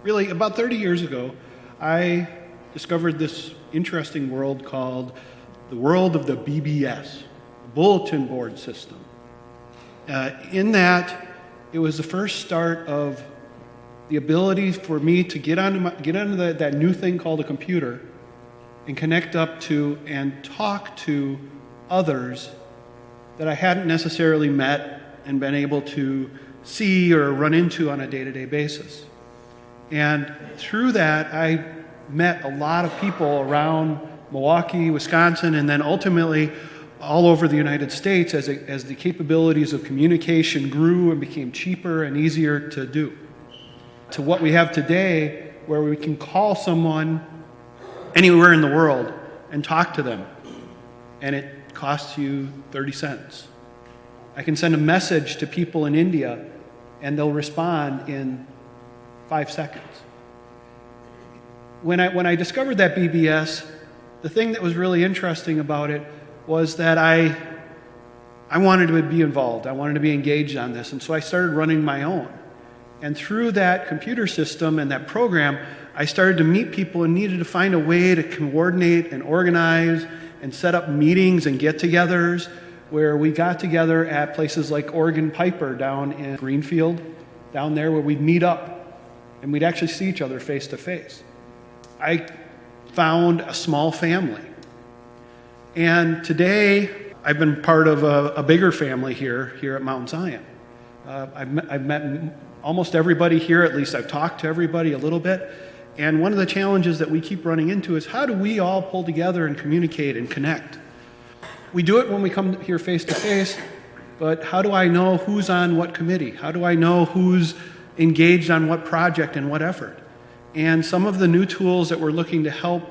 Really, about 30 years ago, I discovered this interesting world called the world of the BBS, the Bulletin Board System. In that, it was the first start of the ability for me to get onto that new thing called a computer and connect up to and talk to others that I hadn't necessarily met and been able to see or run into on a day-to-day basis. And through that, I met a lot of people around Milwaukee, Wisconsin, and then ultimately all over the United States as the capabilities of communication grew and became cheaper and easier to do. To what we have today, where we can call someone anywhere in the world and talk to them, and it costs you 30 cents. I can send a message to people in India, and they'll respond in 5 seconds. When I discovered that BBS, the thing that was really interesting about it was that I wanted to be involved. I wanted to be engaged on this, and so I started running my own. And through that computer system and that program, I started to meet people and needed to find a way to coordinate and organize and set up meetings and get-togethers where we got together at places like Oregon Piper down in Greenfield, down there where we'd meet up and we'd actually see each other face to face. I found a small family. And today, I've been part of a bigger family here at Mount Zion. I've met almost everybody here, at least I've talked to everybody a little bit. And one of the challenges that we keep running into is how do we all pull together and communicate and connect? We do it when we come here face to face, but how do I know who's on what committee? How do I know who's engaged on what project and what effort? And some of the new tools that we're looking to help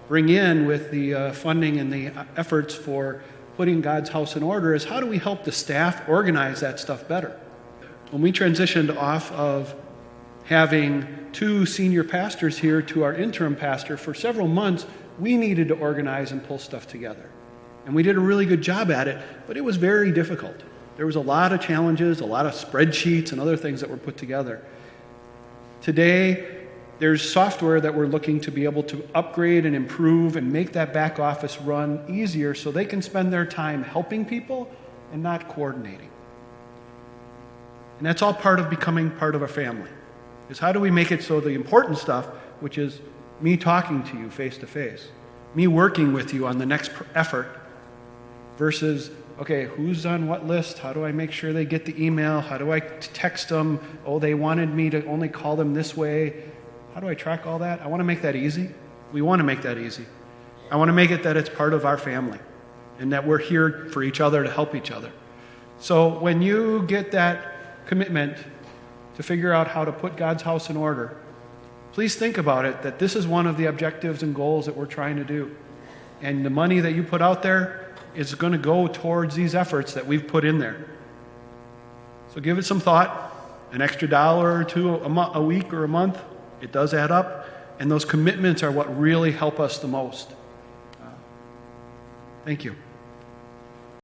bring in with the funding and the efforts for putting God's house in order is how do we help the staff organize that stuff better? When we transitioned off of having 2 senior pastors here to our interim pastor for several months, we needed to organize and pull stuff together. And we did a really good job at it, but it was very difficult. There was a lot of challenges, a lot of spreadsheets and other things that were put together. Today, there's software that we're looking to be able to upgrade and improve and make that back office run easier so they can spend their time helping people and not coordinating. And that's all part of becoming part of a family, is how do we make it so the important stuff, which is me talking to you face to face, me working with you on the next effort, versus, okay, who's on what list? How do I make sure they get the email? How do I text them? Oh, they wanted me to only call them this way. How do I track all that? I want to make that easy. We want to make that easy. I want to make it that it's part of our family and that we're here for each other to help each other. So when you get that commitment to figure out how to put God's house in order, please think about it, that this is one of the objectives and goals that we're trying to do. And the money that you put out there is going to go towards these efforts that we've put in there. So give it some thought. An extra $1 or $2 a week or a month, it does add up. And those commitments are what really help us the most. Thank you.